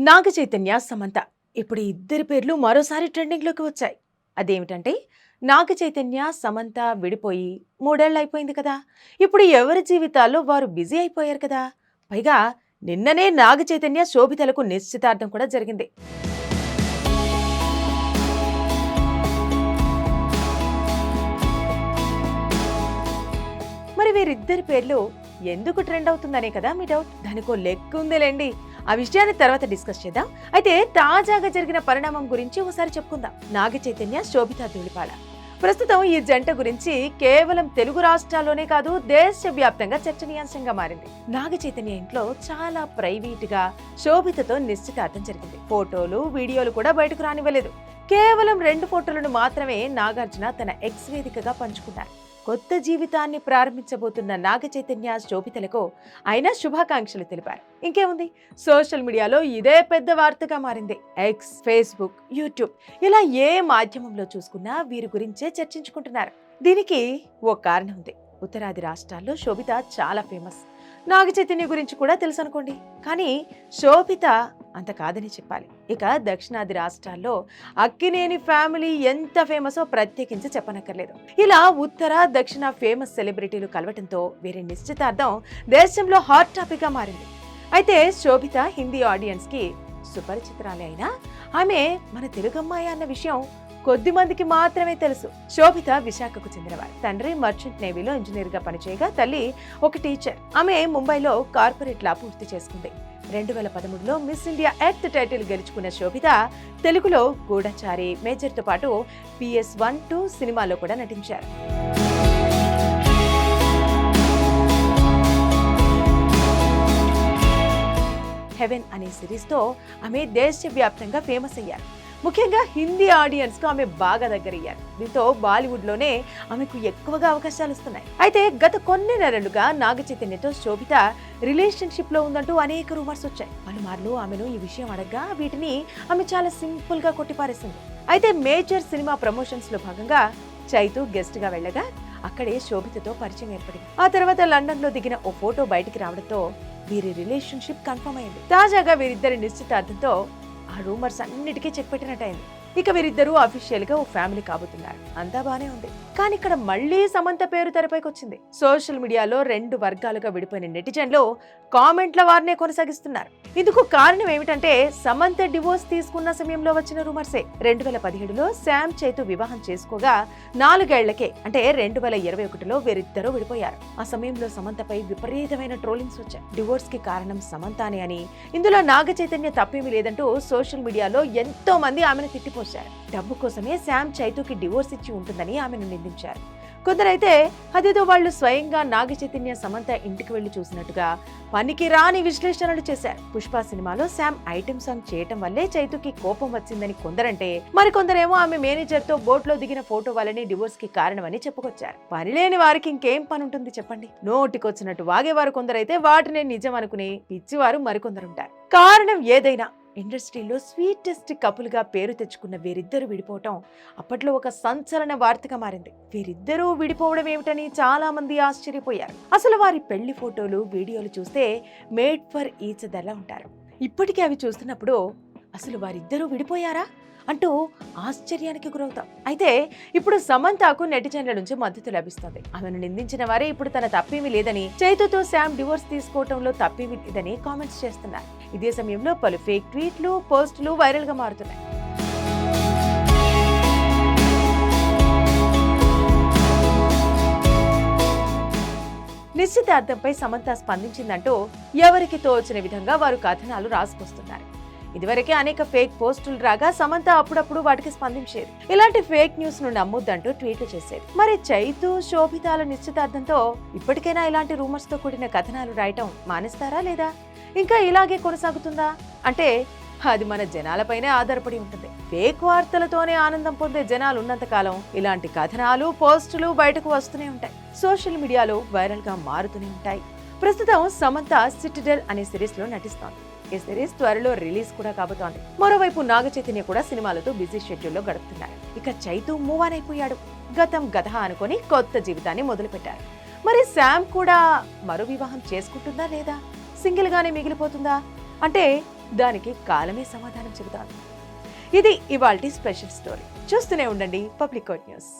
నాగ చైతన్య, సమంత ఇప్పుడు ఈ ఇద్దరి పేర్లు మరోసారి ట్రెండింగ్లోకి వచ్చాయి. అదేమిటంటే నాగ చైతన్య, సమంత విడిపోయి 3 ఏళ్ళు అయిపోయింది కదా. ఇప్పుడు ఎవరి జీవితాల్లో వారు బిజీ అయిపోయారు కదా. పైగా నిన్ననే నాగ చైతన్య, శోభితలకు నిశ్చితార్థం కూడా జరిగింది. మరి వీరిద్దరి పేర్లు ఎందుకు ట్రెండ్ అవుతుందనే కదా మీ డౌట్. దానికో లెక్క ఉందిలేండి. ఆ విషయాన్ని తర్వాత డిస్కస్ చేద్దాం. అయితే తాజాగా జరిగిన పరిణామం గురించి ఒకసారి చెప్పుకుందాం. నాగ చైతన్య, శోభిత ధూళిపాల. ప్రస్తుతం ఈ జంట గురించి కేవలం తెలుగు రాష్ట్రాల్లోనే కాదు, దేశవ్యాప్తంగా చర్చనీయాంశంగా మారింది. నాగ చైతన్య ఇంట్లో చాలా ప్రైవేట్ గా శోభితతో నిశ్చితార్థం జరిగింది. ఫోటోలు, వీడియోలు కూడా బయటకు రానివ్వలేదు. కేవలం 2 ఫోటోలను మాత్రమే నాగార్జున తన ఎక్స్ వేదికగా పంచుకున్నారు. కొత్త జీవితాన్ని ప్రారంభించబోతున్న నాగ చైతన్య, శోభితలకు ఆయన శుభాకాంక్షలు తెలిపారు. ఇంకేముంది, సోషల్ మీడియాలో ఇదే పెద్ద వార్తగా మారింది. ఎక్స్, ఫేస్బుక్, యూట్యూబ్ ఇలా ఏ మాధ్యమంలో చూసుకున్నా వీరి గురించే చర్చించుకుంటున్నారు. దీనికి ఓ కారణం ఉంది. ఉత్తరాది రాష్ట్రాల్లో శోభిత చాలా ఫేమస్. నాగ చైతన్య గురించి కూడా తెలుసు అనుకోండి, కానీ శోభిత అంత కాదని చెప్పాలి. ఇక దక్షిణాది రాష్ట్రాల్లో అక్కినేని ఫ్యామిలీ ఎంత ఫేమసో ప్రత్యేకించి చెప్పనక్కర్లేదు. ఇలా ఉత్తర, దక్షిణ ఫేమస్ సెలబ్రిటీలు కలవటంతో వీరి నిశ్చితార్థం దేశంలో హాట్ టాపిక్ గా మారింది. అయితే శోభిత హిందీ ఆడియన్స్ కి సుపరిచితురాలే అయినా ఆమె మన తెలుగమ్మాయి అన్న విషయం కొద్ది మందికి మాత్రమే తెలుసు. శోభిత విశాఖకు చెందినవారు. తండ్రి మర్చెంట్ నేవీలో ఇంజనీర్ గా పనిచేయగా తల్లి ఒక టీచర్. ఆమె ముంబైలో కార్పొరేట్ లా పూర్తి చేసుకుంది. 2013లో మిస్ ఇండియా ఎర్త్ టైటిల్ గెలుచుకున్న శోభిత తెలుగులో గూఢచారి, మేజర్తో పాటు PS1, 2 సినిమాలో కూడా నటించారు. హెవెన్ అనే సిరీస్తో ఆమె దేశవ్యాప్తంగా ఫేమస్ అయ్యారు. ముఖ్యంగా హిందీ ఆడియన్స్ కు ఆమె బాగా దగ్గరయ్యారు. దీంతో బాలీవుడ్ లోనే ఆమెకు ఎక్కువగా అవకాశాలు వస్తున్నాయి. అయితే గత కొన్ని నెలలుగా నాగ చైతన్యతో శోభిత రిలేషన్షిప్ లో ఉందంటూ అనేక రూమర్స్ వచ్చాయి. పలుమార్లు ఆమెను ఈ విషయం అడగ్గా వీటిని ఆమె చాలా సింపుల్ గా కొట్టిపారేసింది. అయితే మేజర్ సినిమా ప్రమోషన్స్ లో భాగంగా చైతు గెస్ట్ గా వెళ్ళగా అక్కడే శోభితతో పరిచయం ఏర్పడింది. ఆ తర్వాత లండన్ లో దిగిన ఓ ఫోటో బయటికి రావడంతో వీరి రిలేషన్షిప్ కన్ఫర్మ్ అయింది. తాజాగా వీరిద్దరి నిశ్చితార్థంతో ఆ రూమర్స్ అన్నిటికీ చెక్ పెట్టినట్టయింది. ఇక వీరిద్దరూ అఫీషియల్ గా ఓ ఫ్యామిలీ కాబోతున్నారు. అంతా బానే ఉంది. కానీ ఇక్కడ మళ్లీ సమంత పేరు తెరపైకి వచ్చింది. సోషల్ మీడియాలో 2 వర్గాలుగా విడిపోయిన నెటిజన్లు కామెంట్ల వారినే కొనసాగిస్తున్నారు. ఇందుకు కారణం ఏమిటంటే సమంత డివోర్స్ తీసుకున్న సమయంలో వచ్చిన రూమర్సే. 2017లో శామ్, చైతు వివాహం చేసుకోగా 4 ఏళ్లకే అంటే 2021లో వీరిద్దరూ విడిపోయారు. ఆ సమయంలో సమంతపై విపరీతమైన ట్రోలింగ్స్ వచ్చాయి. డివోర్స్ కి కారణం సమంతానే అని, ఇందులో నాగ చైతన్య తప్పేమీ లేదంటూ సోషల్ మీడియాలో ఎంతో మంది ఆమెను తిట్టిపోయారు. డబ్బు కోసమే శామ్ చైతుకి డివోర్స్ ఇచ్చి ఉంటుందని ఆమెను నిందించారు. కొందరైతే అదేదో వాళ్ళు స్వయంగా నాగ చైతన్య, సమంత ఇంటికి వెళ్లి చూసినట్టుగా పనికి రాని విశ్లేషణలు చేశారు. పుష్ప సినిమాలో శామ్ ఐటెం సాంగ్ చేయటం వల్లే చైతుకి కోపం వచ్చిందని కొందరంటే, మరికొందరేమో ఆమె మేనేజర్ తో బోట్ లో దిగిన ఫోటో వల్లనే డివోర్స్ కి కారణమని చెప్పుకొచ్చారు. పనిలేని వారికి ఇంకేం పని ఉంటుంది చెప్పండి. నోటికొచ్చినట్టు వాగేవారు కొందరైతే వాటినే నిజం అనుకుని పిచ్చివారు మరికొందరుంటారు. కారణం ఏదైనా ఇండస్ట్రీలో స్వీటెస్ట్ కపుల్ గా పేరు తెచ్చుకున్న వీరిద్దరూ విడిపోవటం అప్పట్లో ఒక సంచలన వార్తగా మారింది. వీరిద్దరూ విడిపోవడం ఏమిటని చాలా మంది ఆశ్చర్యపోయారు. అసలు వారి పెళ్లి ఫోటోలు, వీడియోలు చూస్తే మేడ్ ఫర్ ఈచ్ అదర్లా ఉంటారు. ఇప్పటికీ అవి చూస్తున్నప్పుడు అసలు వారిద్దరూ విడిపోయారా అంటూ ఆశ్చర్యానికి గురవుతాం. అయితే ఇప్పుడు సమంతకు నెటిజన్ల నుంచి మద్దతు లభిస్తుంది. ఆమెను నిందించిన వారే ఇప్పుడు తన తప్పేమీ లేదని, చైతుతో శామ్ డివోర్స్ తీసుకోవటంలో తప్పేమీ లేదని కామెంట్స్ చేస్తున్నారు. ఇదే సమయంలో పలు ఫేక్ ట్వీట్లు, పోస్టులు వైరల్ గా మారుతున్నాయి. నిశ్చితార్థంపై సమంత స్పందించిందంటూ ఎవరికి తోచిన విధంగా వారు కథనాలు రాసుకొస్తున్నారు. ఇదివరకే అనేక ఫేక్ పోస్టులు రాగా సమంత అప్పుడప్పుడు వాటికి స్పందించేది. ఇలాంటి ఫేక్ న్యూస్ ను నమ్మొద్దంటూ ట్వీట్లు చేసేది. మరి చైతు, శోభితాల నిశ్చితార్థంతో ఇప్పటికైనా ఇలాంటి రూమర్స్ తో కూడిన కథనాలు రాయటం మానేస్తారా లేదా? ఇంకా ఇలాగే కొనసాగుతుందా అంటే అది మన జనాలపైనే ఆధారపడి ఉంటుంది. ఫేక్ వార్తలతోనే ఆనందం పొందే జనాలు ఉన్నంత కాలం ఇలాంటి కథనాలు, పోస్టులు బయటకు వస్తూనే ఉంటాయి. సోషల్ మీడియాలో వైరల్ గా మారుతూనే ఉంటాయి. ప్రస్తుతం సమంత సిటిడెల్ అనే సిరీస్ లో నటిస్తోంది. ఈ సిరీస్ త్వరలో రిలీజ్ కూడా కాబోతోంది. మరోవైపు నాగ చైతన్య కూడా సినిమాలతో బిజీ షెడ్యూల్లో గడుపుతున్నారు. ఇక చైతు మూవ్ ఆన్ అయిపోయాడు. గతం గత అనుకొని కొత్త జీవితాన్ని మొదలుపెట్టారు. మరి శామ్ కూడా మరో వివాహం చేసుకుంటుందా లేదా? సింగిల్ గానే మిగిలిపోతుందా అంటే దానికి కాలమే సమాధానం చెబుతాను. ఇది ఇవాల్టి స్పెషల్ స్టోరీ. చూస్తూనే ఉండండి పబ్లిక్ కోట్ న్యూస్.